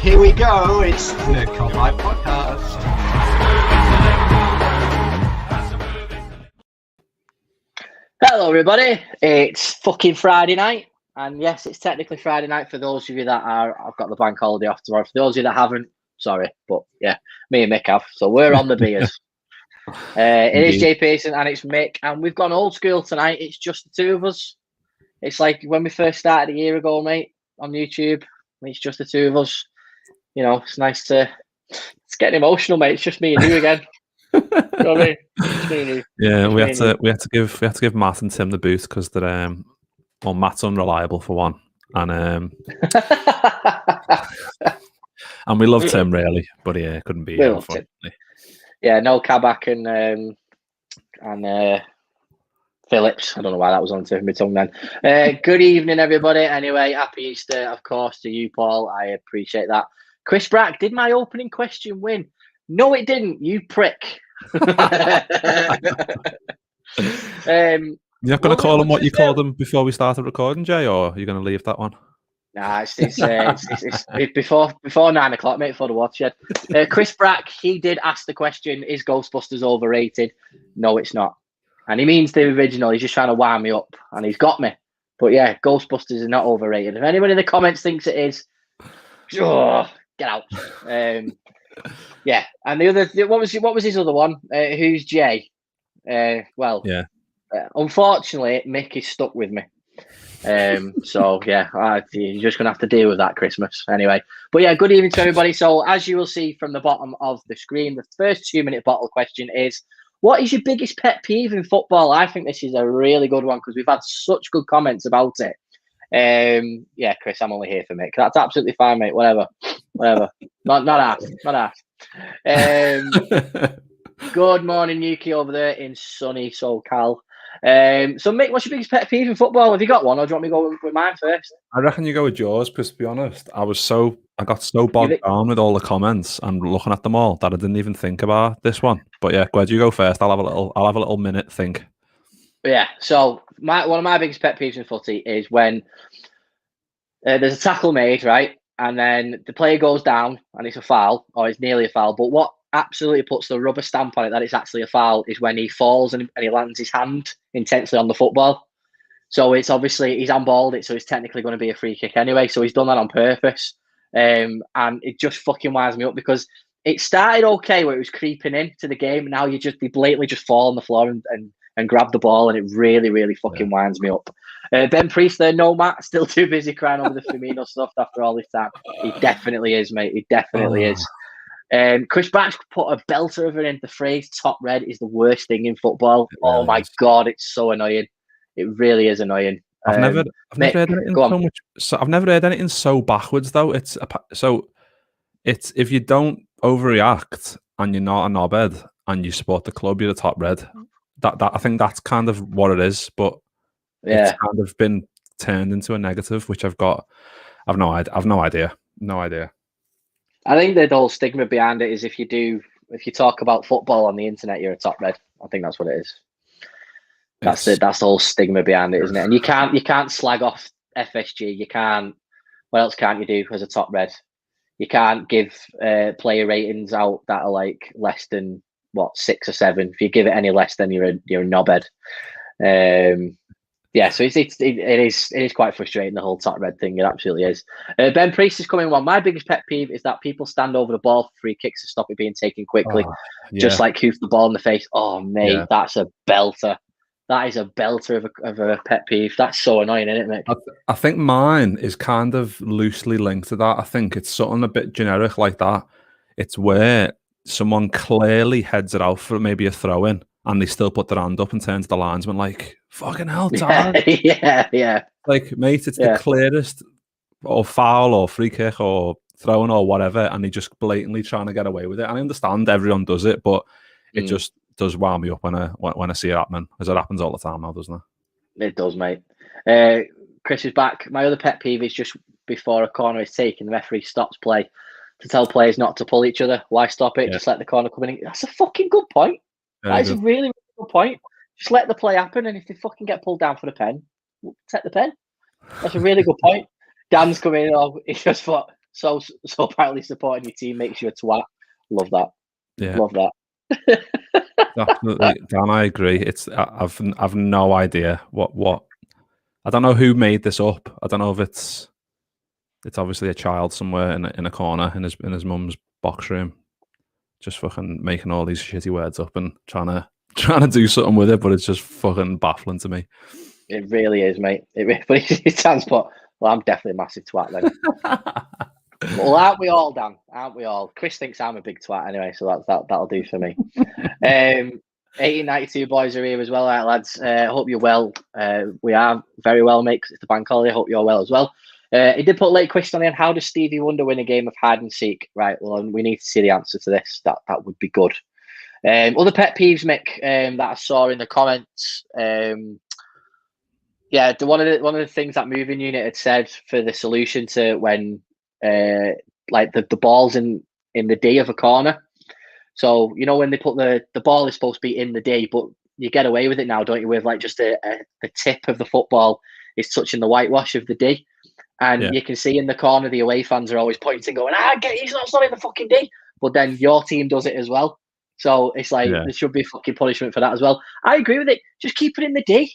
Here we go. It's the Cop Podcast. Hello, everybody. It's fucking Friday night. And yes, it's technically Friday night for those of you that I've got the bank holiday off tomorrow. For those of you that haven't, sorry. But yeah, me and Mick have. So we're on the beers. It is Jay Pearson and it's Mick. And we've gone old school tonight. It's just the two of us. It's like when we first started a year ago, mate, on YouTube. It's just the two of us. You know, it's nice to... It's getting emotional, mate. It's just me and you again. You know what I mean? It's me and you. Yeah, we had to give Matt and Tim the boot because they're Matt's unreliable for one, and and we love Tim really, but yeah, couldn't be here, unfortunately. Yeah, no Kabak and Phillips. I don't know why that was on the tip of my tongue then. Good evening, everybody. Anyway, happy Easter, of course, to you, Paul. I appreciate that. Chris Brack, did my opening question win? No, it didn't. You prick. You're not going to call him what you called him before we started recording, Jay, or are you going to leave that one? Nah, it's before 9 o'clock, mate, before the watershed. Chris Brack, he did ask the question, is Ghostbusters overrated? No, it's not. And he means the original. He's just trying to wind me up, and he's got me. But yeah, Ghostbusters is not overrated. If anybody in the comments thinks it is, get out. Yeah, and the other, what was his other one? Who's Jay? Yeah. Unfortunately, Mick is stuck with me. So yeah, you're just gonna have to deal with that Christmas anyway. But yeah, good evening to everybody. So as you will see from the bottom of the screen, the first 2-minute bottle question is: what is your biggest pet peeve in football? I think this is a really good one because we've had such good comments about it. Yeah, Chris, I'm only here for Mick. That's absolutely fine, mate. Whatever. Not asked. Good morning, Yuki, over there in sunny SoCal. So, Mick, what's your biggest pet peeve in football? Have you got one, or do you want me to go with mine first? I reckon you go with yours, because to be honest, I got so bogged down with all the comments and looking at them all that I didn't even think about this one. But yeah, go ahead, you go first. I'll have a little minute think. Yeah. So one of my biggest pet peeves in footy is when there's a tackle made, right, and then the player goes down and it's a foul, or it's nearly a foul. But what absolutely puts the rubber stamp on it that it's actually a foul is when he falls and he lands his hand intensely on the football. So it's obviously he's handballed it, so it's technically going to be a free kick anyway. So he's done that on purpose, and it just fucking winds me up because it started okay where it was creeping into the game. Now you blatantly just fall on the floor and grab the ball, and it really, really fucking winds me up. Ben Priest there, no, Matt, still too busy crying over the Firmino stuff after all this time. He definitely is, mate. He definitely is. Chris Batch put a belter over in. The phrase "top red" is the worst thing in football. Really oh my is. God, it's so annoying. It really is annoying. I've never heard anything so much. So I've never heard anything so backwards though. It's if you don't overreact and you're not a knobhead and you support the club, you're the top red. That I think that's kind of what it is. But yeah, it's kind of been turned into a negative, which I've no idea. No idea. I think the whole stigma behind it is if you talk about football on the internet, you're a top red. I think that's what it is. That's the whole stigma behind it, isn't it? And you can't slag off FSG. You can't. What else can't you do as a top red? You can't give player ratings out that are like less than 6 or 7. If you give it any less, then you're a knobhead. Yeah, so it is quite frustrating, the whole top red thing. It absolutely is. Ben Priest is coming on. My biggest pet peeve is that people stand over the ball for free kicks to stop it being taken quickly. Just like hoof the ball in the face. Oh, mate, That's a belter. That is a belter of a pet peeve. That's so annoying, isn't it, Mick? I think mine is kind of loosely linked to that. I think it's something a bit generic like that. It's where someone clearly heads it out for maybe a throw-in, and they still put their hand up and turn to the linesman like, fucking hell, Todd. Yeah. Like, mate, it's the clearest or foul or free kick or throw-in or whatever, and they just blatantly trying to get away with it. And I understand everyone does it, but it just does wound me up when I see it happening, as it happens all the time now, doesn't it? It does, mate. Chris is back. My other pet peeve is just before a corner is taken, the referee stops play to tell players not to pull each other. Why stop it? Just let the corner come in. That's a fucking good point. That is a really, really good point. Just let the play happen, and if they fucking get pulled down for the pen, take the pen. That's a really good point. Dan's coming in. He just thought, So apparently supporting your team makes you a twat. Love that. Yeah. Love that. Absolutely, Dan. I agree. I've no idea what. I don't know who made this up. I don't know if it's obviously a child somewhere in a corner in his mum's box room, just fucking making all these shitty words up and trying to do something with it, but it's just fucking baffling to me. It really is, mate. It sounds, but I'm definitely a massive twat then. Well, aren't we all, Dan? Aren't we all? Chris thinks I'm a big twat anyway, so that'll do for me. 1892 boys are here as well, right, lads. Hope you're well. We are very well, mate, 'cause it's the bank holiday. Hope you're well as well. He did put a late question on in. How does Stevie Wonder win a game of hide and seek? Right, well, we need to see the answer to this. That would be good. Other pet peeves, Mick, that I saw in the comments. Yeah, one of the things that moving unit had said for the solution to when like the ball's in the D of a corner. So when they put the ball is supposed to be in the D, but you get away with it now, don't you? With like just the tip of the football is touching the whitewash of the D, and you can see in the corner the away fans are always pointing, going, he's not in the fucking D. But then your team does it as well, so it's like there should be fucking punishment for that as well. I agree with it. Just keep it in the D.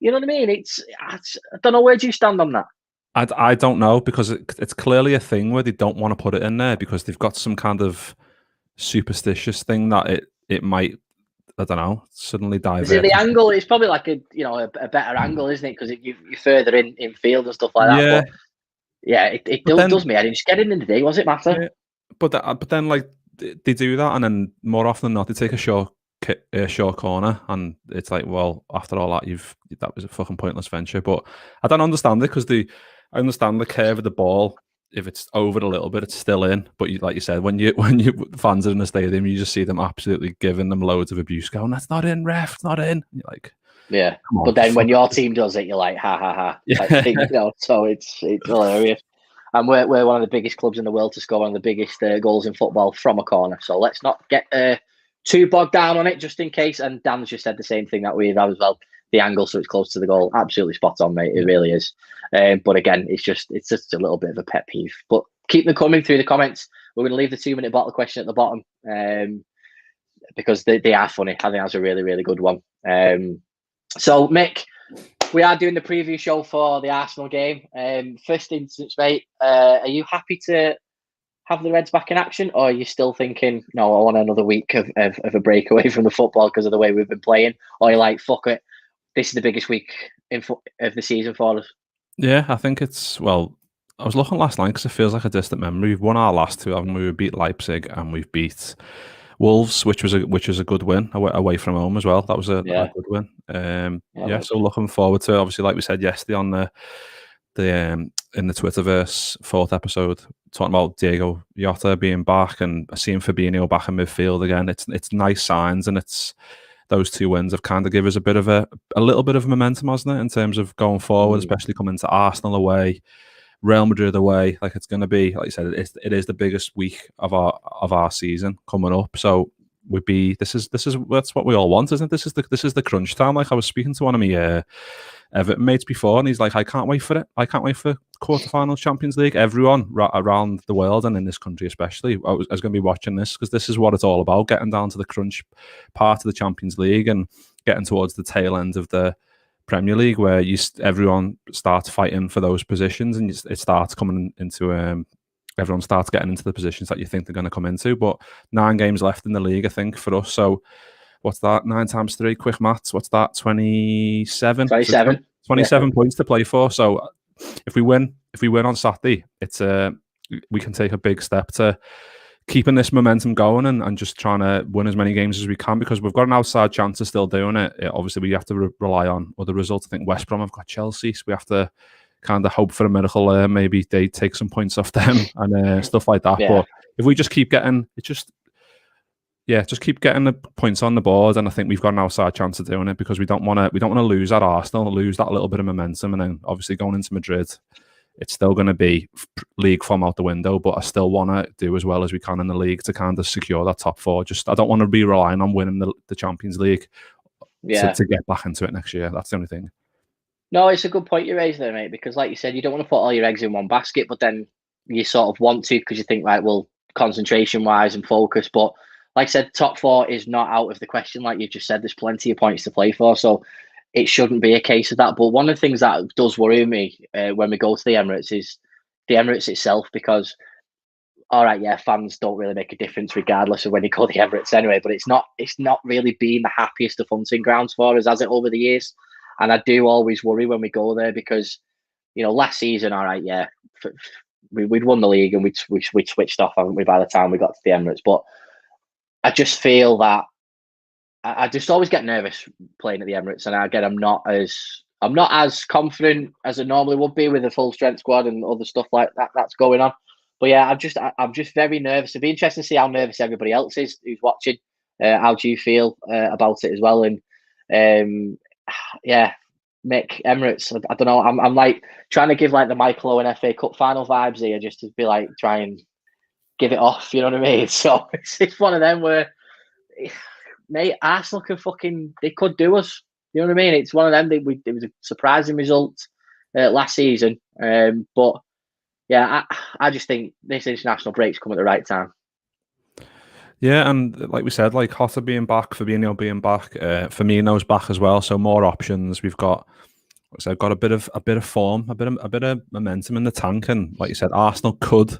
You know what I mean? I don't know, where do you stand on that? I don't know, because it's clearly a thing where they don't want to put it in there because they've got some kind of superstitious thing that it might, I don't know, suddenly divert. Is it the angle? It's probably like a better angle, isn't it? Because you're further in field and stuff like that. But yeah, it does me. I didn't just get in the day. Was it matter? Yeah, but then like they do that, and then more often than not they take a short corner, and it's like, well, after all that was a fucking pointless venture. But I don't understand it, because I understand the curve of the ball. If it's over a little bit, it's still in. But like you said, when you fans are in the stadium, you just see them absolutely giving them loads of abuse, going, "That's not in, ref, it's not in." And you're like, yeah. But then when your team does it, you're like, ha ha ha. Yeah. So it's hilarious. And we're one of the biggest clubs in the world to score one of the biggest goals in football from a corner. So let's not get too bogged down on it, just in case. And Dan's just said the same thing that we've had as well. The angle, so it's close to the goal. Absolutely spot on, mate. It really is. But again, it's just a little bit of a pet peeve. But keep them coming through the comments. We're going to leave the 2-minute bottle question at the bottom because they are funny. I think that's a really, really good one. So, Mick, we are doing the preview show for the Arsenal game. First instance, mate, are you happy to have the Reds back in action, or are you still thinking, no, I want another week of a break away from the football because of the way we've been playing? Or you're like, fuck it, this is the biggest week of the season for us? Yeah, I think well, I was looking last night because it feels like a distant memory. We've won our last two, haven't we? We beat Leipzig and we've beat Wolves, which was a good win away from home as well. That was a good win. So looking forward to it. Obviously, like we said yesterday on the in the Twitterverse 4th episode, talking about Diego Jota being back and seeing Fabinho back in midfield again. It's nice signs, and it's those two wins have kind of given us a little bit of momentum, hasn't it, in terms of going forward, especially coming to Arsenal away, Real Madrid away. Like, it's going to be, like you said, it is the biggest week of our season coming up. So that's what we all want, isn't it? This is the crunch time. Like, I was speaking to one of my Everton mates before, and he's like, I can't wait for it. I can't wait for quarterfinals, Champions League. Everyone around the world, and in this country especially, I was going to be watching this, because this is what it's all about, getting down to the crunch part of the Champions League and getting towards the tail end of the Premier League, where everyone starts fighting for those positions, and it starts coming into everyone starts getting into the positions that you think they're going to come into. But 9 games left in the league, I think, for us. So what's that? 9 times 3, quick maths. What's that? 27. 27 points to play for. So if we win on Saturday, it's we can take a big step to keeping this momentum going and just trying to win as many games as we can, because we've got an outside chance of still doing it. Obviously, we have to rely on other results. I think West Brom have got Chelsea, so we have to kind of hope for a miracle there. Maybe they take some points off them and stuff like that. But if we just keep getting just keep getting the points on the board, and I think we've got an outside chance of doing it, because we don't want to lose at Arsenal, lose that little bit of momentum, and then obviously going into Madrid, it's still going to be league form out the window. But I still want to do as well as we can in the league to kind of secure that top 4. I don't want to be relying on winning the Champions League to get back into it next year. That's the only thing. No, it's a good point you raised there, mate, because like you said, you don't want to put all your eggs in one basket, but then you sort of want to because you think, right, well, concentration wise and focus. But like I said, top 4 is not out of the question. Like you just said, there's plenty of points to play for. So it shouldn't be a case of that. But one of the things that does worry me when we go to the Emirates is the Emirates itself, because all right, yeah, fans don't really make a difference regardless of when you go to the Emirates anyway. But it's not really been the happiest of hunting grounds for us, has it, over the years? And I do always worry when we go there because, last season, all right, yeah, we'd won the league and we'd switched off, haven't we, by the time we got to the Emirates? But I just feel that I just always get nervous playing at the Emirates, and again, I'm not as confident as I normally would be with a full strength squad and other stuff like that that's going on. But yeah, I'm just very nervous. It'd be interesting to see how nervous everybody else is who's watching. How do you feel about it as well? And yeah, Mick, Emirates. I don't know. I'm like trying to give like the Michael Owen FA Cup final vibes here, just to be like try and give it off. You know what I mean? So it's one of them where, mate, Arsenal they could do us. You know what I mean? It's one of them. It was a surprising result last season, but. Yeah, I just think this international break's come at the right time. Yeah, and like we said, like Hotter being back, Fabinho being back, Firmino's back as well, so more options. We've got, got a bit of form, a bit of momentum in the tank, and like you said, Arsenal could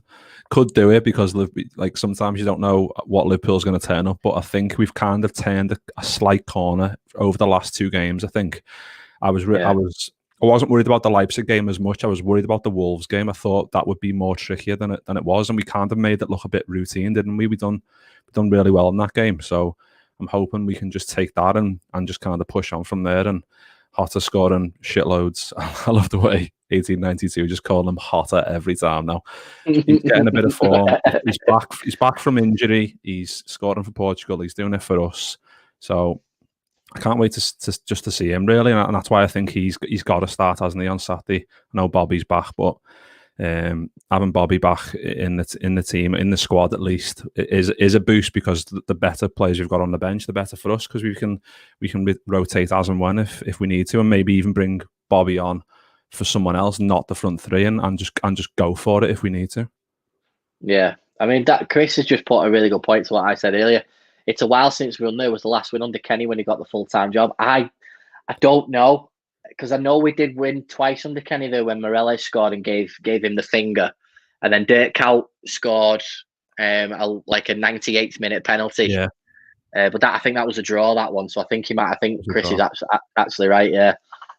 do it because like sometimes you don't know what Liverpool's going to turn up, but I think we've kind of turned a slight corner over the last 2 games. I think I wasn't worried about the Leipzig game as much. I was worried about the Wolves game. I thought that would be more trickier than it was, and we kind of made it look a bit routine, didn't we? We done really well in that game. So I'm hoping we can just take that and just kind of push on from there. And Hotter scoring shitloads. I love the way 1892 just call him Hotter every time now. He's getting a bit of form. He's back from injury. He's scoring for Portugal. He's doing it for us. So I can't wait to see him really, and that's why I think he's got to start, hasn't he, on Saturday? I know Bobby's back, but having Bobby back in the team, in the squad at least, is a boost because the better players we've got on the bench, the better for us, because we can rotate as and when if we need to, and maybe even bring Bobby on for someone else, not the front 3, and just go for it if we need to. Yeah, I mean that Chris has just put a really good point to what I said earlier. It's a while since we knew was the last win under Kenny when he got the full-time job. I don't know, because I know we did win twice under Kenny though, when Morelos scored and gave him the finger, and then Dirk Kuyt scored like a 98th minute penalty. Yeah. But I think that was a draw, that one. So I think Chris is actually right. Yeah,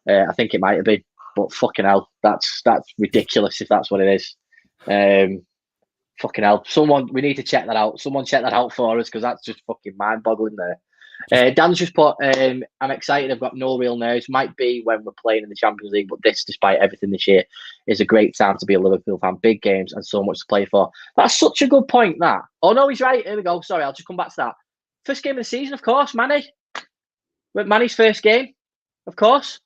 I think it might have been. But fucking hell, that's ridiculous if that's what it is. Fucking hell. We need to check that out. Someone check that out for us, because that's just fucking mind-boggling there. Dan's just put, I'm excited. I've got no real nerves. Might be when we're playing in the Champions League, but this, despite everything this year, is a great time to be a Liverpool fan. Big games and so much to play for. That's such a good point, that. Oh, no, he's right. Here we go. Sorry, I'll just come back to that. First game of the season, of course, Manny. Manny's first game, of course.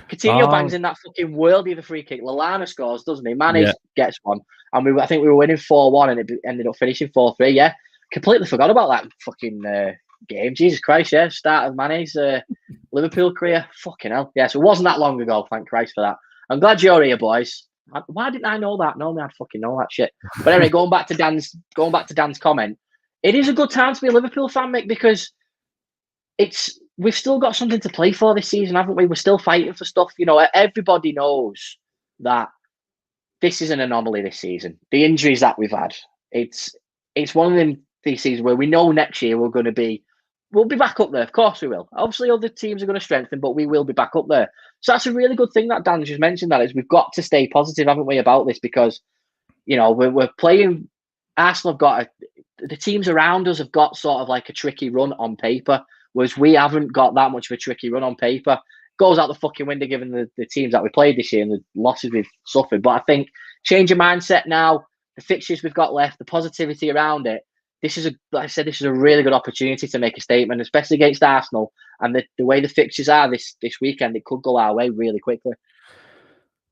Coutinho bangs in that fucking worldie of a free kick. Lallana scores, doesn't he? Manny gets one. And I think we were winning 4-1 and it ended up finishing 4-3. Yeah, completely forgot about that fucking game. Jesus Christ, yeah. Start of Mane's Liverpool career. Fucking hell. Yeah, so it wasn't that long ago. Thank Christ for that. I'm glad you're here, boys. Why didn't I know that? Normally I'd fucking know that shit. But anyway, going back to Dan's comment, it is a good time to be a Liverpool fan, Mick, because we've still got something to play for this season, haven't we? We're still fighting for stuff. You know, everybody knows that this is an anomaly this season. The injuries that we've had, it's one of these seasons where we know next year we'll be back up there. Of course we will. Obviously other teams are going to strengthen, but we will be back up there. So that's a really good thing that Dan just mentioned, that is we've got to stay positive, haven't we, about this, because, you know, we're playing. Arsenal have got the teams around us have got sort of like a tricky run on paper, whereas we haven't got that much of a tricky run on paper. Goes out the fucking window given the teams that we played this year and the losses we've suffered. But I think change your mindset now, the fixtures we've got left, the positivity around it. This is a really good opportunity to make a statement, especially against Arsenal. And the way the fixtures are this weekend, it could go our way really quickly.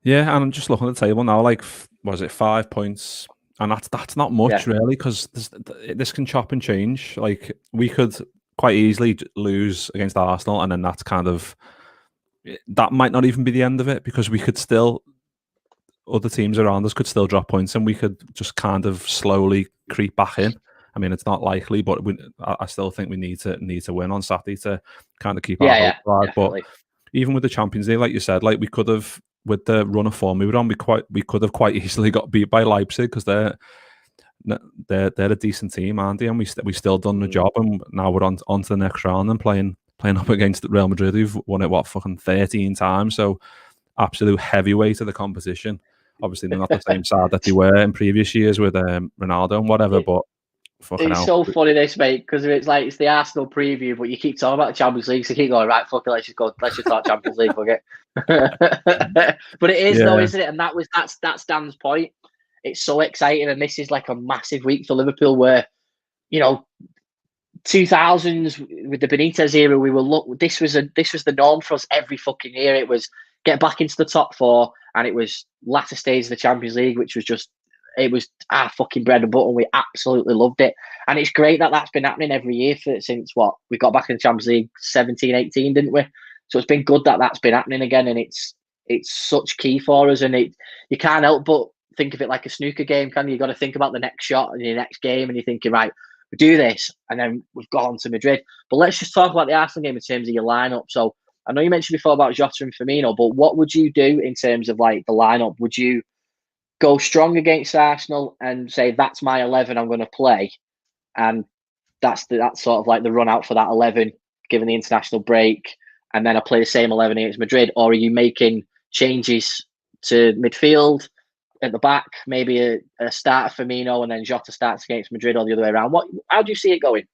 Yeah, and I'm just looking at the table now, like, was it 5 points? And that's not much really, because this can chop and change. Like, we could quite easily lose against Arsenal, and then that might not even be the end of it, because we could still other teams around us could still drop points, and we could just kind of slowly creep back in. I mean, it's not likely, but I still think we need to win on Saturday to kind of keep our hope alive. But even with the Champions League, like you said, like we could have, with the run of form we were on, we could have quite easily got beat by Leipzig, because they're a decent team, aren't they? And we still done the job, and now we're on to the next round and playing up against Real Madrid, who've won it fucking 13 times. So absolute heavyweight of the competition. Obviously, they're not the same side that they were in previous years with Ronaldo and whatever, but fucking it's so funny this, mate, because it's the Arsenal preview, but you keep talking about the Champions League, so you keep going, right, fuck it, let's just talk Champions League, fuck it. But it is though, isn't it? And that's Dan's point. It's so exciting, and this is like a massive week for Liverpool, where 2000s with the Benitez era, this was the norm for us every fucking year. It was get back into the top four, and it was latter stage of the Champions League, which was just, it was our fucking bread and butter. We absolutely loved it. And it's great that that's been happening every year since we got back in the Champions League 17, 18, didn't we? So it's been good that that's been happening again, and it's such key for us. And you can't help but think of it like a snooker game, can you? You've got to think about the next shot in your next game, and you're thinking, right, we do this, and then we've got on to Madrid. But let's just talk about the Arsenal game in terms of your lineup. So I know you mentioned before about Jota and Firmino, but what would you do in terms of like the lineup? Would you go strong against Arsenal and say, that's my 11 I'm going to play, and that's sort of like the run out for that 11, given the international break, and then I play the same 11 against Madrid? Or are you making changes to midfield, at the back, maybe a start of Firmino and then Jota starts against Madrid, or the other way around? How do you see it going?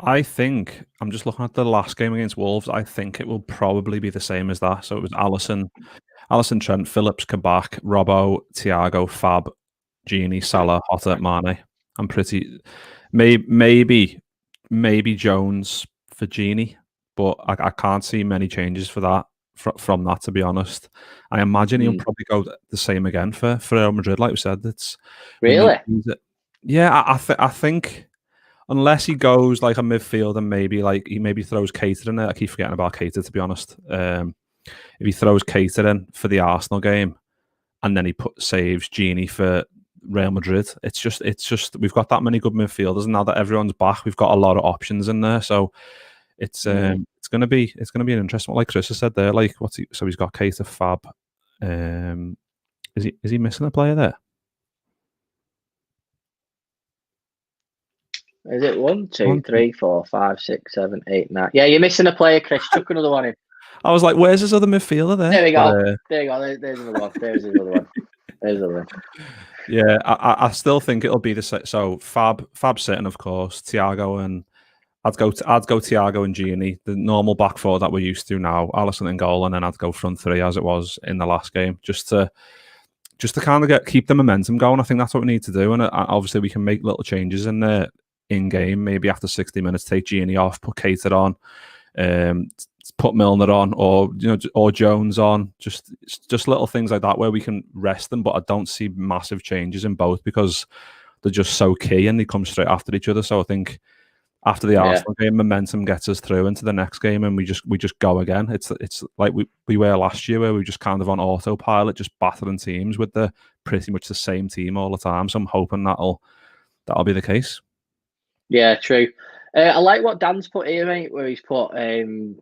I think, I'm just looking at the last game against Wolves, I think it will probably be the same as that. So it was Alisson, Trent, Phillips, Kabak, Robbo, Thiago, Fab, Gini, Salah, Jota, Mane. I'm pretty... Maybe Jones for Gini, but I can't see many changes for that. From that, to be honest, I imagine he'll probably go the same again for Real Madrid. Like we said, it's really, yeah. I think unless he goes like a midfield and maybe throws Keita in there. I keep forgetting about Keita, to be honest. If he throws Keita in for the Arsenal game, and then he saves Gini for Real Madrid, it's just we've got that many good midfielders, and now that everyone's back, we've got a lot of options in there. So it's gonna be an interesting one. Like Chris has said there, like so he's got Keita, Fab. Is he missing a player there? Is it 1, 2, 3, 4, 5, 6, 7, 8, 9? Yeah, you're missing a player, Chris. Chuck another one in. I was like, where's his other midfielder there? There we go. There you go. There's another one. There's another one. There's another one. Yeah, I still think it'll be the same. So Fab sitting, of course. Thiago, and I'd go Thiago and Gini, the normal back four that we're used to now. Alisson in goal, and then I'd go front three as it was in the last game, just to kind of keep the momentum going. I think that's what we need to do, and obviously we can make little changes in the in game. Maybe after 60 minutes, take Gini off, put Keita on, put Milner on, or Jones on. Just little things like that where we can rest them. But I don't see massive changes in both because they're just so key and they come straight after each other. So I think after the Arsenal game, momentum gets us through into the next game, and we just go again. It's like we were last year, where we just kind of on autopilot, just battering teams with pretty much the same team all the time. So I'm hoping that'll be the case. Yeah, true. I like what Dan's put here, mate, where he's put the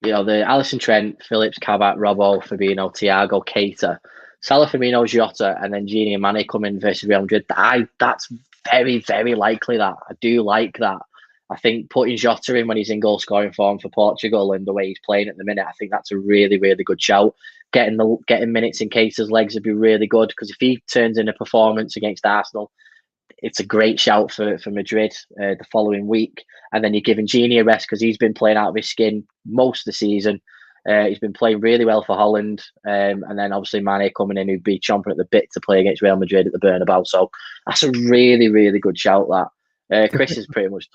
Alisson, Trent, Phillips, Kabak, Robbo, Fabinho, Thiago, Keita, Salah, Firmino, Jota, and then Gini and Mane come in versus Real Madrid. That's very, very likely that. I do like that. I think putting Jota in when he's in goal scoring form for Portugal and the way he's playing at the minute, I think that's a really, really good shout. Getting minutes in Keita's legs would be really good, because if he turns in a performance against Arsenal, it's a great shout for Madrid the following week. And then you're giving Gini a rest because he's been playing out of his skin most of the season. He's been playing really well for Holland. And then obviously Mane coming in, who'd be chomping at the bit to play against Real Madrid at the Bernabeu. So that's a really, really good shout, that. Chris is pretty much...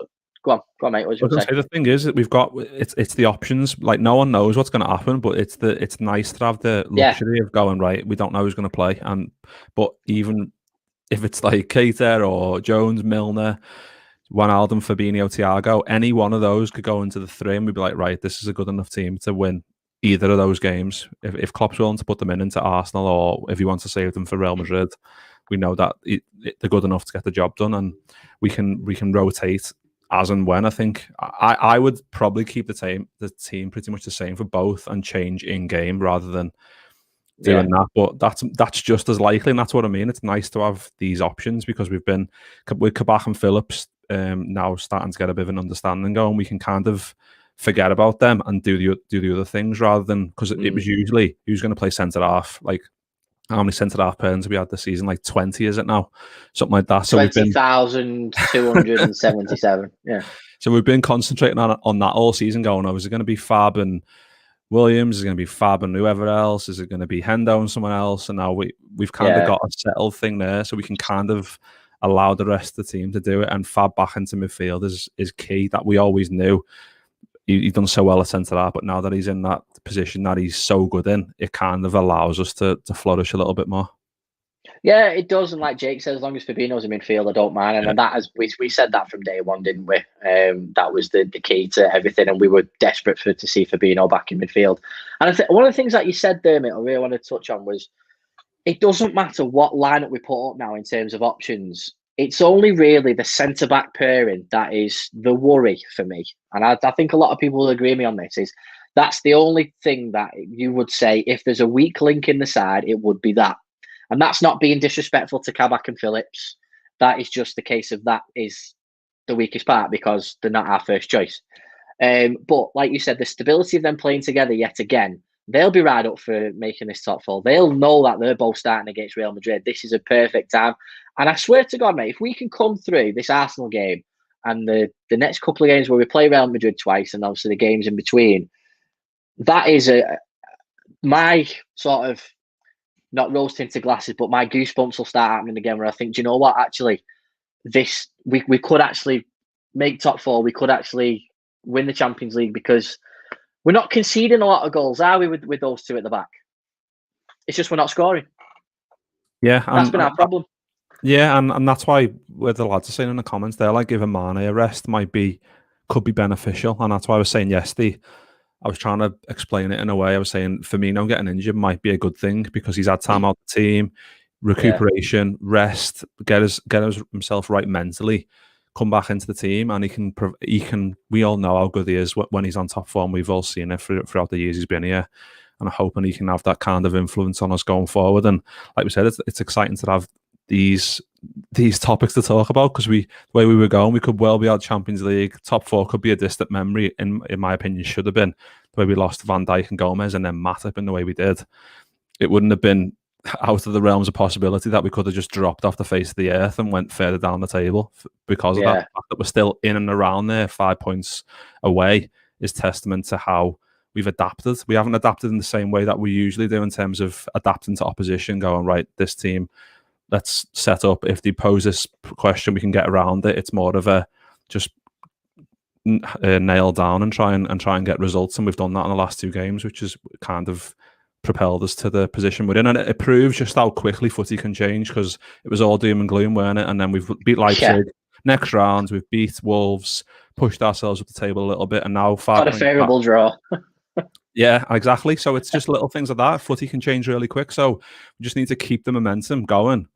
Go on, mate. What was you going to say? The thing is that we've got it's the options. Like, no one knows what's going to happen, but it's nice to have the luxury of going, right, we don't know who's going to play. But even if it's like Keita or Jones, Milner, Wijnaldum, Fabinho, Thiago, any one of those could go into the three, and we'd be like, right, this is a good enough team to win either of those games. If Klopp's willing to put them into Arsenal, or if he wants to save them for Real Madrid, we know that they're good enough to get the job done, and we can rotate as and when. I think I would probably keep the team pretty much the same for both and change in game rather than doing that. But that's just as likely, and that's what I mean. It's nice to have these options because we've been with Kabak and Phillips now starting to get a bit of an understanding going. We can kind of forget about them and do the other things rather than, because it was usually who's going to play centre half. Like, how many centre half pairs have we had this season? Like 20, is it now? Something like that. So 20,277. Yeah. So we've been concentrating on that all season, going, oh, is it going to be Fab and Williams? Is it going to be Fab and whoever else? Is it going to be Hendo and someone else? And now we've kind of got a settled thing there, so we can kind of allow the rest of the team to do it. And Fab back into midfield is key. That we always knew. He's done so well at centre half, but now that he's in that position that he's so good in, it kind of allows us to flourish a little bit more. Yeah, it does. And like Jake said, as long as Fabinho's in midfield, I don't mind. And that, as we said that from day one, didn't we? That was the key to everything, and we were desperate to see Fabinho back in midfield. And I think one of the things that you said there, mate, I really want to touch on was, it doesn't matter what lineup we put up now in terms of options. It's only really the centre-back pairing that is the worry for me. And I think a lot of people will agree with me on this, is that's the only thing that you would say, if there's a weak link in the side, it would be that. And that's not being disrespectful to Kabak and Phillips. That is just the case of that is the weakest part because they're not our first choice. But like you said, the stability of them playing together yet again, they'll be right up for making this top four. They'll know that they're both starting against Real Madrid. This is a perfect time. And I swear to God, mate, if we can come through this Arsenal game and the next couple of games where we play Real Madrid twice and obviously the games in between, that is my sort of, not rose tinted glasses, but my goosebumps will start happening again where I think, do you know what, actually, we could actually make top four. We could actually win the Champions League because we're not conceding a lot of goals, are we, with those two at the back? It's just we're not scoring. Yeah. That's been our problem. Yeah, and that's why what the lads are saying in the comments there, like giving Mane a rest could be beneficial. And that's why I was saying yesterday, I was trying to explain it in a way. I was saying Firmino getting injured might be a good thing because he's had time out the team, recuperation, rest, get himself right mentally, come back into the team, and he can. We all know how good he is when he's on top form. We've all seen it throughout the years he's been here, and I'm hoping he can have that kind of influence on us going forward. And like we said, it's exciting to have these topics to talk about because the way we were going, we could well be out Champions League. Top four could be a distant memory, in my opinion, should have been the way we lost Van Dijk and Gomez and then Matip in the way we did. It wouldn't have been out of the realms of possibility that we could have just dropped off the face of the earth and went further down the table because of that. That we're still in and around there, 5 points away, is testament to how we've adapted. We haven't adapted in the same way that we usually do in terms of adapting to opposition, going, right, this team, let's set up. If they pose this question, we can get around it. It's more of a just nail down and try and get results. And we've done that in the last two games, which has kind of propelled us to the position we're in. And it proves just how quickly footy can change because it was all doom and gloom, weren't it? And then we've beat Leipzig. Next round, we've beat Wolves, pushed ourselves up the table a little bit, and now got a favourable draw. Yeah, exactly. So it's just little things like that. Footy can change really quick. So we just need to keep the momentum going.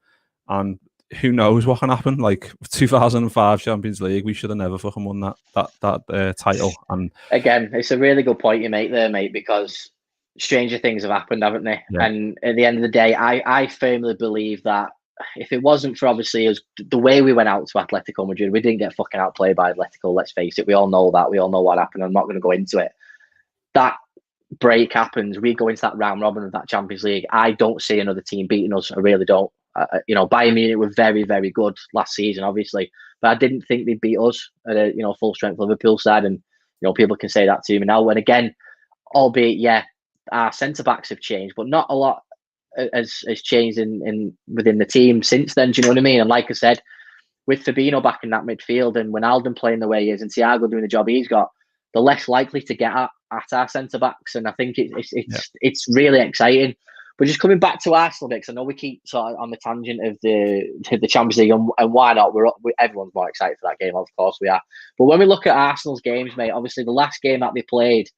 And who knows what can happen? Like 2005 Champions League, we should have never fucking won that title. And again, it's a really good point you make there, mate, because stranger things have happened, haven't they? Yeah. And at the end of the day, I firmly believe that if it wasn't for obviously us, the way we went out to Atletico Madrid, we didn't get fucking outplayed by Atletico. Let's face it, we all know that. We all know what happened. I'm not going to go into it. That break happens. We go into that round robin of that Champions League. I don't see another team beating us. I really don't. Bayern Munich were very, very good last season, obviously, but I didn't think they'd beat us at a full strength Liverpool side. And people can say that to me now. And again, albeit our centre backs have changed, but not a lot has changed within the team since then. Do you know what I mean? And like I said, with Fabinho back in that midfield and Wijnaldum playing the way he is and Thiago doing the job he's got, they're less likely to get at our centre backs. And I think it's really exciting. But just coming back to Arsenal, because I know we keep sort of on the tangent of the Champions League, and why not? Everyone's more excited for that game, of course we are. But when we look at Arsenal's games, mate, obviously the last game that they played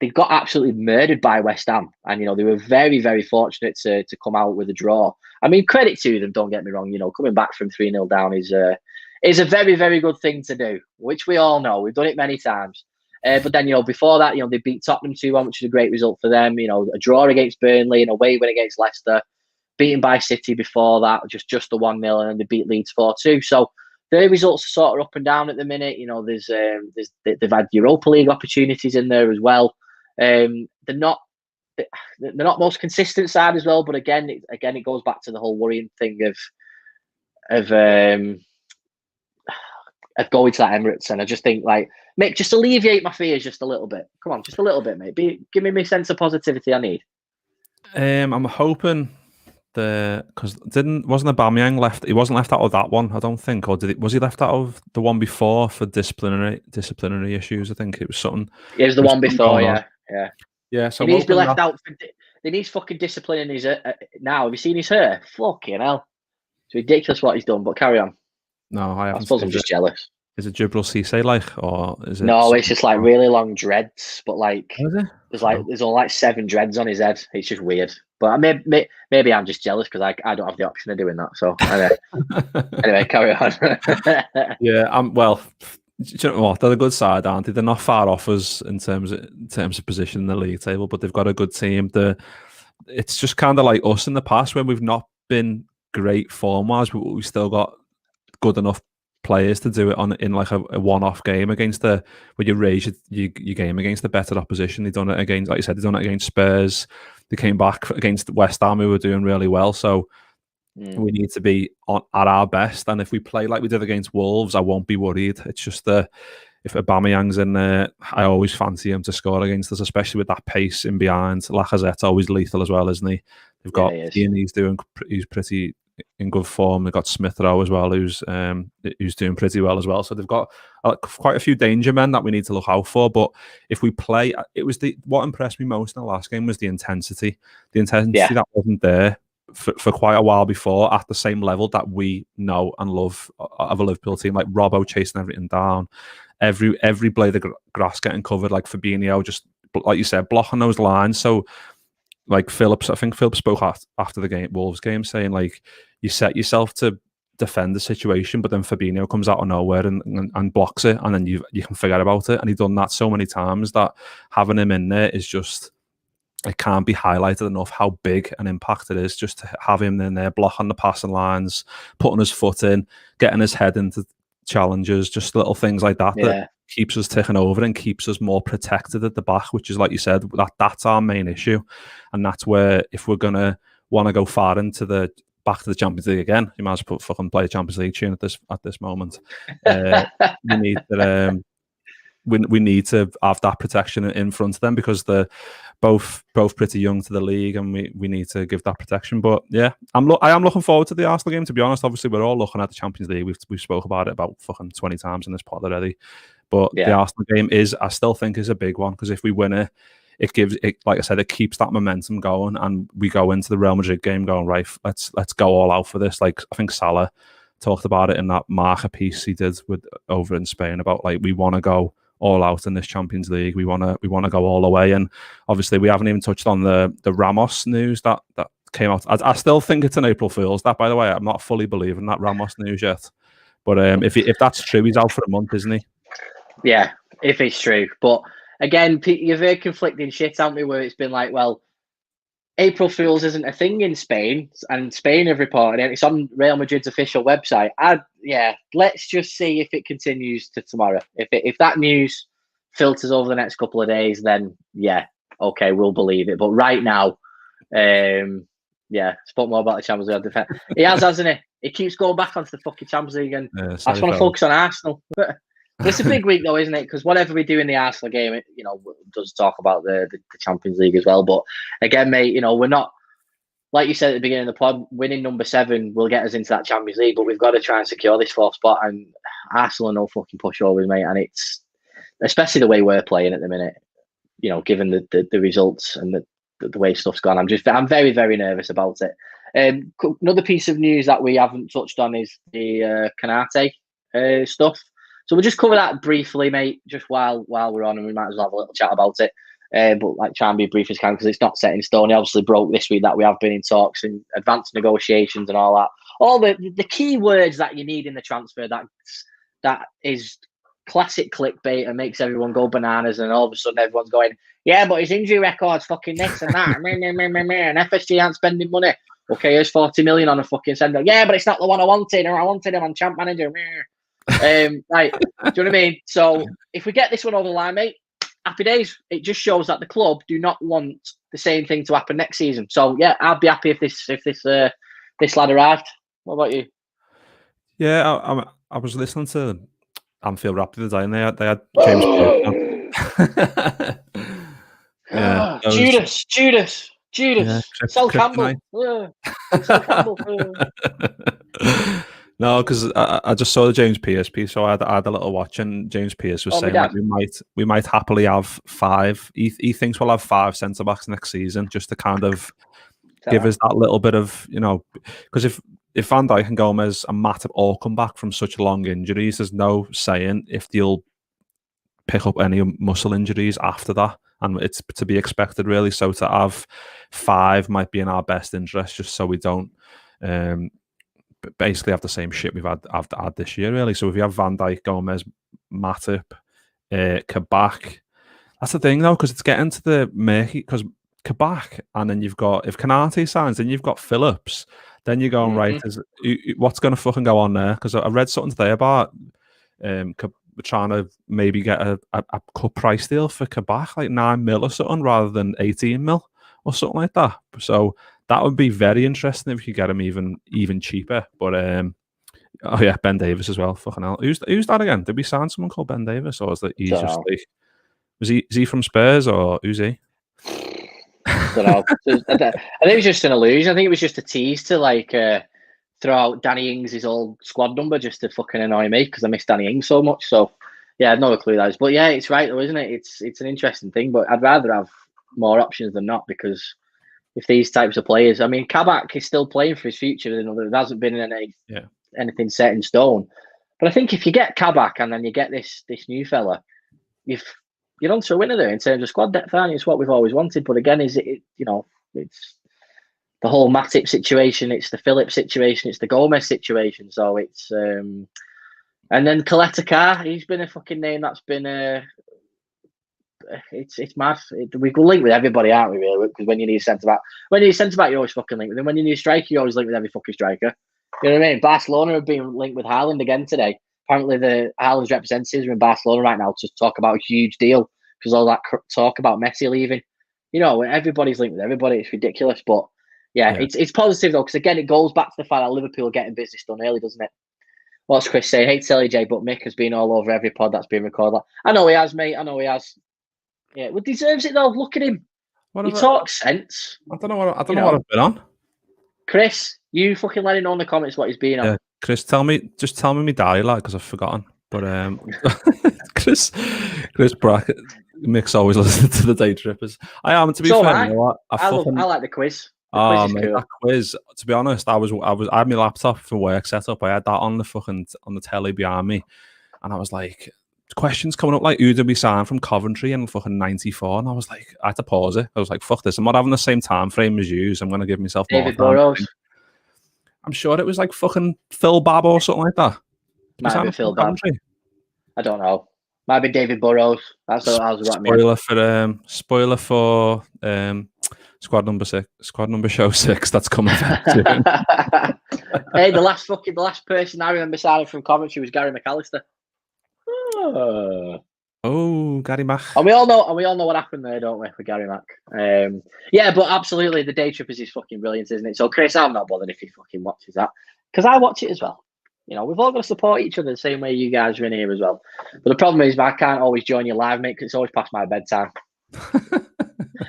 they got absolutely murdered by West Ham, and they were very, very fortunate to come out with a draw. I mean, credit to them. Don't get me wrong. Coming back from 3-0 down is a very, very good thing to do, which we all know. We've done it many times. But then, before that, they beat Tottenham 2-1, which is a great result for them. A draw against Burnley, an away win against Leicester, beaten by City before that, just the 1-0, and then they beat Leeds 4-2. So their results are sort of up and down at the minute. They've had Europa League opportunities in there as well. They're not most consistent side as well, but again, it goes back to the whole worrying thing of going to that Emirates, and I just think, like, Mick, just alleviate my fears just a little bit. Come on, just a little bit, mate. Give me my sense of positivity I need. I'm hoping because wasn't Aubameyang left? He wasn't left out of that one, I don't think, or was he left out of the one before for disciplinary issues? I think it was something. It was the one before, yeah. So he needs to be left out. He needs fucking discipline in his now. Have you seen his hair? Fucking hell, it's ridiculous what he's done. But carry on. No, I suppose I'm just jealous. Is it Jibril Cisse or is it? No, it's just like really long dreads, but like there's only like 7 dreads on his head. It's just weird. But maybe I'm just jealous because I don't have the option of doing that. So anyway, carry on. Yeah, well, do you know what? They're a good side, aren't they? They're not far off us in terms of position in the league table, but they've got a good team. It's just kind of like us in the past when we've not been great form-wise, but we've still got good enough players to do it in like a one-off game against where you raise your game against the better opposition. They've done it against, like you said, they've done it against Spurs. They came back against West Ham, who were doing really well. So we need to be at our best. And if we play like we did against Wolves, I won't be worried. It's just if Aubameyang's in there, I always fancy him to score against us, especially with that pace in behind. Lacazette's always lethal as well, isn't he? They've got Ian, he's pretty in good form. They've got Smith Rowe as well, who's doing pretty well as well. So they've got quite a few danger men that we need to look out for. But if we play, what impressed me most in the last game was the intensity. The intensity that wasn't there for quite a while before at the same level that we know and love of a Liverpool team, like Robbo chasing everything down, every blade of grass getting covered, like Fabinho, just like you said, blocking those lines. So like I think Phillips spoke after the Wolves game, saying like you set yourself to defend the situation, but then Fabinho comes out of nowhere and blocks it, and then you can forget about it. And he's done that so many times that having him in there is just, it can't be highlighted enough how big an impact it is just to have him in there, blocking the passing lines, putting his foot in, getting his head into challenges, just little things like that that keeps us ticking over and keeps us more protected at the back, which is, like you said, that's our main issue. And that's where, if we're going to want to go far into back to the Champions League again, you might as well play a Champions League tune at this moment. We need to have that protection in front of them, because they're both pretty young to the league, and we need to give that protection. But yeah, I am looking forward to the Arsenal game, to be honest. Obviously, we're all looking at the Champions League. We've spoke about it about fucking 20 times in this pod already. But the Arsenal game I still think is a big one, because if we win it gives it, like I said, it keeps that momentum going, and we go into the Real Madrid game going, right, let's go all out for this. Like, I think Salah talked about it in that marker piece he did over in Spain about, like, we want to go all out in this Champions League. We want to go all the way. And obviously we haven't even touched on the Ramos news that came out. I still think it's an April Fool's. That, by the way, I'm not fully believing that Ramos news yet. But if that's true, he's out for a month, isn't he? Yeah, if it's true. But again, you've heard conflicting shit, haven't we, where it's been like, well, April Fool's isn't a thing in Spain, and Spain have reported it. It's on Real Madrid's official website. Let's just see if it continues to tomorrow. If that news filters over the next couple of days, then okay, we'll believe it. But right now, spoke more about the Champions League. He has, hasn't he? He keeps going back onto the fucking Champions League, and I just want to focus on Arsenal. It's a big week, though, isn't it? Because whatever we do in the Arsenal game, it does talk about the Champions League as well. But again, mate, we're not, like you said at the beginning of the pod, winning number 7 will get us into that Champions League, but we've got to try and secure this 4th spot. And Arsenal are no fucking pushovers, mate. And it's, especially the way we're playing at the minute, given the results and the way stuff's gone, I'm very, very nervous about it. Another piece of news that we haven't touched on is the Canate stuff. So we'll just cover that briefly, mate, just while we're on, and we might as well have a little chat about it. but like try and be brief as can because it's not set in stone. He obviously broke this week that we have been in talks and advanced negotiations and all that. All the key words that you need in the transfer that is classic clickbait and makes everyone go bananas, and all of a sudden everyone's going, yeah, but his injury record's fucking this and that, and FSG aren't spending money. Okay, here's 40 million on a fucking sender. Yeah, but it's not the one I wanted, or I wanted him on Champ Manager. Like, do you know what I mean? So if we get this one over the line, mate, happy days. It just shows that the club do not want the same thing to happen next season. So yeah, I'd be happy if this lad arrived. What about you? Yeah, I was listening to Anfield Rap the other day, and they had James Pearce. Yeah, Judas. Yeah, Sol Campbell. Sol Campbell. No, because I just saw the James Pearce piece, so I had a little watch, and James Pearce was saying like we might happily have 5. He thinks we'll have 5 centre backs next season, just to kind of give us that little bit of, because if Van Dijk and Gomez and Matip all come back from such long injuries, there's no saying if they'll pick up any muscle injuries after that, and it's to be expected really. So to have 5 might be in our best interest, just so we don't basically have the same shit we've had this year really. So if you have Van Dijk, Gomez, Matip, Kabak, that's the thing though, because it's getting to the murky, because Kabak, and then you've got, if Kanate signs, then you've got Phillips, then you're going, right, what's going to fucking go on there? Because I read something today about trying to maybe get a cut price deal for Kabak, like 9 mil or something, rather than 18 mil or something like that. So that would be very interesting if you get him even cheaper. But oh yeah, Ben Davis as well. Fucking hell, who's that again? Did we sign someone called Ben Davis, or is that he's just like, is he from Spurs, or who's he? I don't know. I think it was just an illusion. I think it was just a tease to like throw out Danny Ings' old squad number just to fucking annoy me because I miss Danny Ings so much. So yeah, I had no clue that is. But yeah, it's right though, isn't it? It's an interesting thing, but I'd rather have more options than not, because if these types of players, I mean, Kabak is still playing for his future. There hasn't been anything set in stone. But I think if you get Kabak and then you get this new fella, you're onto a winner there in terms of squad depth, aren't you? It's what we've always wanted. But again, it's the whole Matip situation, it's the Phillips situation, it's the Gomez situation. So it's and then Coletta Carr, he's been a fucking name that's been it's mad. We can link with everybody, aren't we? Really, because when you need a centre back, you always fucking link with them. When you need a striker, you always link with every fucking striker. You know what I mean? Barcelona have been linked with Haaland again today. Apparently, the Haaland's representatives are in Barcelona right now to talk about a huge deal because all that talk about Messi leaving. Everybody's linked with everybody. It's ridiculous, but yeah. It's positive though, because again, it goes back to the fact that Liverpool are getting business done early, doesn't it? What's Chris saying? Hate to tell you, Jay, but Mick has been all over every pod that's been recorded. I know he has, mate. I know he has. Yeah, well, deserves it though. Look at him. He talks sense. I don't know what I've been on. Chris, you fucking let him know in the comments what he's been on. Chris, tell me my dialogue because I've forgotten. But Chris Brackett, Mick's always listening to the Day Trippers. I am, to be fair. You know what? I like the quiz. Mate, cool. That quiz. To be honest, I had my laptop for work set up. I had that on the telly behind me, and I was like, questions coming up like who did we sign from Coventry in fucking 94, and I was like, I had to pause it. I was like, fuck this, I'm not having the same time frame as you, so I'm going to give myself David Burrows. I'm sure it was like fucking Phil Babb or something like that. Might be Phil Babb. I don't know. Might be David Burrows. That's what I was right. Spoiler for squad number show 6 that's coming back soon. Hey, the last person I remember signing from Coventry was Gary McAllister. Oh, Gary Mack. And we all know what happened there, don't we, with Gary Mack? Yeah, but absolutely, the Day Trippers is fucking brilliant, isn't it? So, Chris, I'm not bothered if he fucking watches that, because I watch it as well. We've all got to support each other the same way you guys are in here as well. But the problem is, I can't always join you live, mate, because it's always past my bedtime.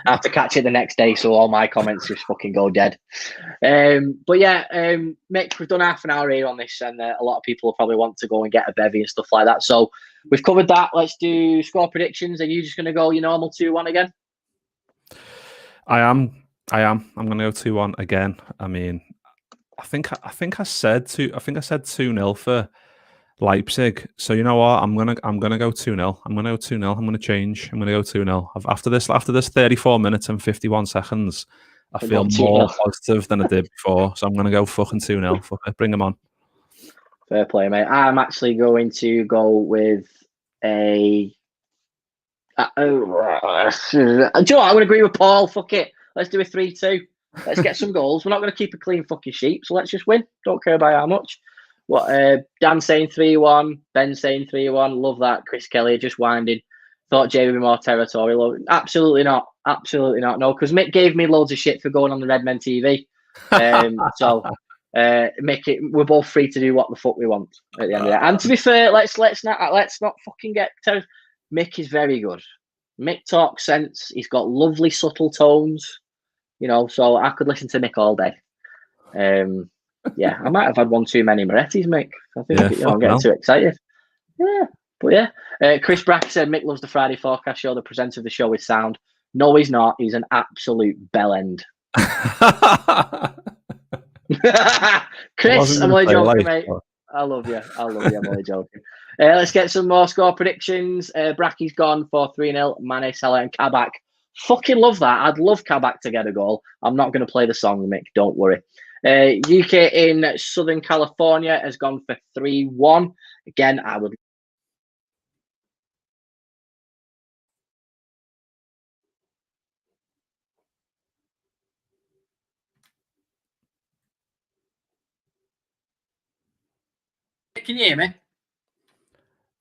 I have to catch it the next day, so all my comments just fucking go dead. But yeah, Mick, we've done half an hour here on this, and a lot of people will probably want to go and get a bevy and stuff like that. So we've covered that. Let's do score predictions. Are you just going to go your normal 2-1 again? I am. I'm going to go 2-1 again. I mean, I think I said 2-0 for Leipzig. So you know what? I'm gonna go 2-0. I'm gonna go 2-0. I'm gonna change. I'm gonna go 2-0. After this 34 minutes and 51 seconds, I feel more positive than I did before. So I'm gonna go fucking 2-0. Fuck it. Bring them on. Fair play, mate. I'm actually going to go with a. Do you know what? I would agree with Paul. Fuck it. Let's do a 3-2. Let's get some goals. We're not going to keep a clean fucking sheet, so let's just win. Don't care by how much. What Dan saying 3-1, Ben saying 3-1. Love that. Chris Kelly just winding. Thought Jay would be more territorial. Absolutely not. Absolutely not. No, because Mick gave me loads of shit for going on the Redmen TV. So Mick, we're both free to do what the fuck we want at the end of it. And to be fair, let's not fucking get territorial. Mick is very good. Mick talks sense. He's got lovely subtle tones. You know, so I could listen to Mick all day. Yeah, I might have had one too many Moretti's, Mick. I think I'm getting too excited. Yeah, but yeah. Chris Brack said Mick loves the Friday Forecast Show. The presenter of the show is sound. No, he's not. He's an absolute bellend. Chris, I'm only joking, mate. I love you. I'm only joking. Let's get some more score predictions. Bracky's gone for 3-0. Mane, Salah, and Kabak. Fucking love that. I'd love Kabak to get a goal. I'm not going to play the song, Mick. Don't worry. UK in Southern California has gone for 3-1. Again, I would. Can you hear me?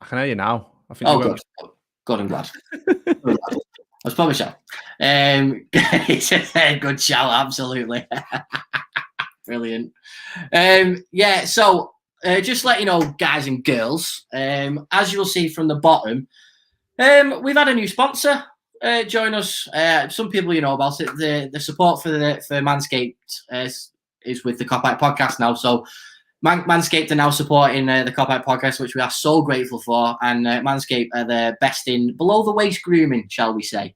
I can hear you now. I think good. Good, I'm glad. I was probably shout. Good shout, absolutely. Brilliant. Yeah, so just let you know, guys and girls, as you'll see from the bottom, we've had a new sponsor join us. Some people you know about it. The support for Manscaped is with the Cop-Out podcast now. So Manscaped are now supporting the Cop-Out podcast, which we are so grateful for. And Manscaped are the best in below-the-waist grooming, shall we say.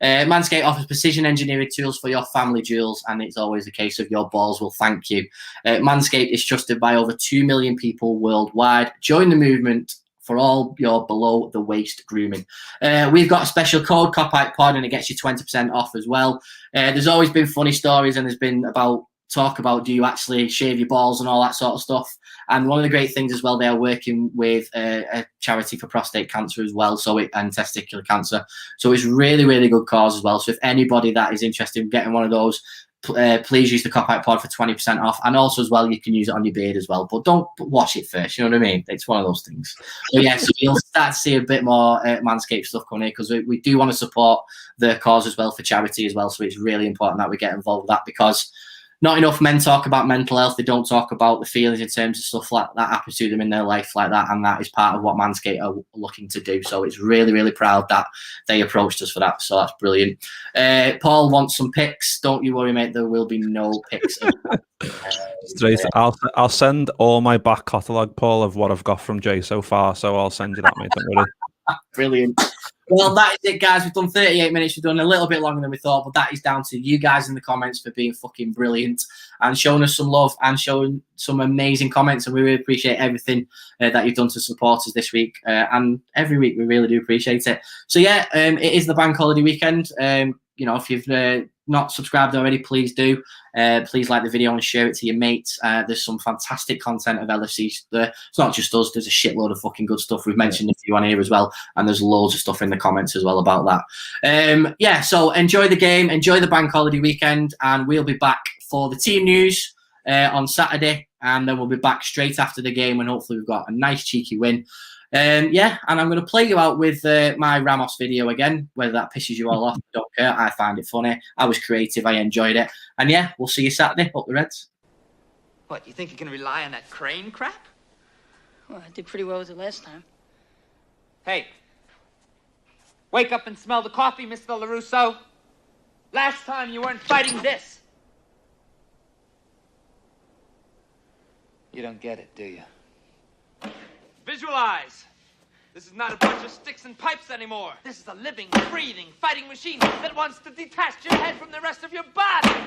Manscaped offers precision engineering tools for your family jewels, and it's always a case of your balls will thank you. Manscaped is trusted by over 2 million people worldwide. Join the movement for all your below-the-waist grooming. We've got a special code, COPITEPOD, and it gets you 20% off as well. There's always been funny stories, and there's been talk about do you actually shave your balls and all that sort of stuff. And one of the great things as well, they are working with a charity for prostate cancer as well, and testicular cancer. So it's really, really good cause as well. So if anybody that is interested in getting one of those, please use the Cop-Out Pod for 20% off. And also as well, you can use it on your beard as well. But don't wash it first, you know what I mean? It's one of those things. So yeah, so you'll start to see a bit more Manscaped stuff coming here, because we do want to support the cause as well for charity as well. So it's really important that we get involved with that, because not enough men talk about mental health. They don't talk about the feelings in terms of stuff like that happens to them in their life like that. And that is part of what Manscaped are looking to do. So it's really, really proud that they approached us for that. So that's brilliant. Paul wants some pics. Don't you worry, mate. There will be no pics. Straight. I'll send all my back catalogue, Paul, of what I've got from Jay so far. So I'll send you that, mate. Don't worry. Brilliant. Well, that is it, guys. We've done 38 minutes. We've done a little bit longer than we thought, but that is down to you guys in the comments for being fucking brilliant and showing us some love and showing some amazing comments. And we really appreciate everything that you've done to support us this week and every week. We really do appreciate it. So yeah, it is the bank holiday weekend. You know, if you've not subscribed already, please do. Please like the video and share it to your mates. There's some fantastic content of LFC there. It's not just us. There's a shitload of fucking good stuff. We've mentioned a few on here as well. And there's loads of stuff in the comments as well about that. Yeah, so enjoy the game. Enjoy the bank holiday weekend. And we'll be back for the team news on Saturday. And then we'll be back straight after the game. And hopefully we've got a nice cheeky win. Yeah, and I'm going to play you out with my Ramos video again. Whether that pisses you all off, I don't care. I find it funny. I was creative. I enjoyed it. And yeah, we'll see you Saturday. Up the Reds. What, you think you can rely on that crane crap? Well, I did pretty well with it last time. Hey, wake up and smell the coffee, Mr. LaRusso. Last time you weren't fighting this. You don't get it, do you? Visualize. This is not a bunch of sticks and pipes anymore. This is a living, breathing, fighting machine that wants to detach your head from the rest of your body.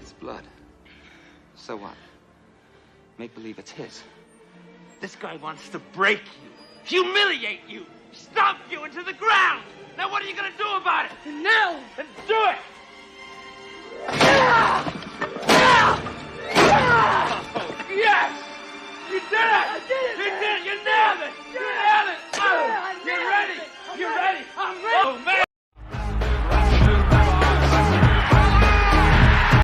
It's blood. So what? Make believe it's his. This guy wants to break you, humiliate you, stomp you into the ground. Now what are you gonna do about it? No! Then do it! Yes! You did it! I did it! You did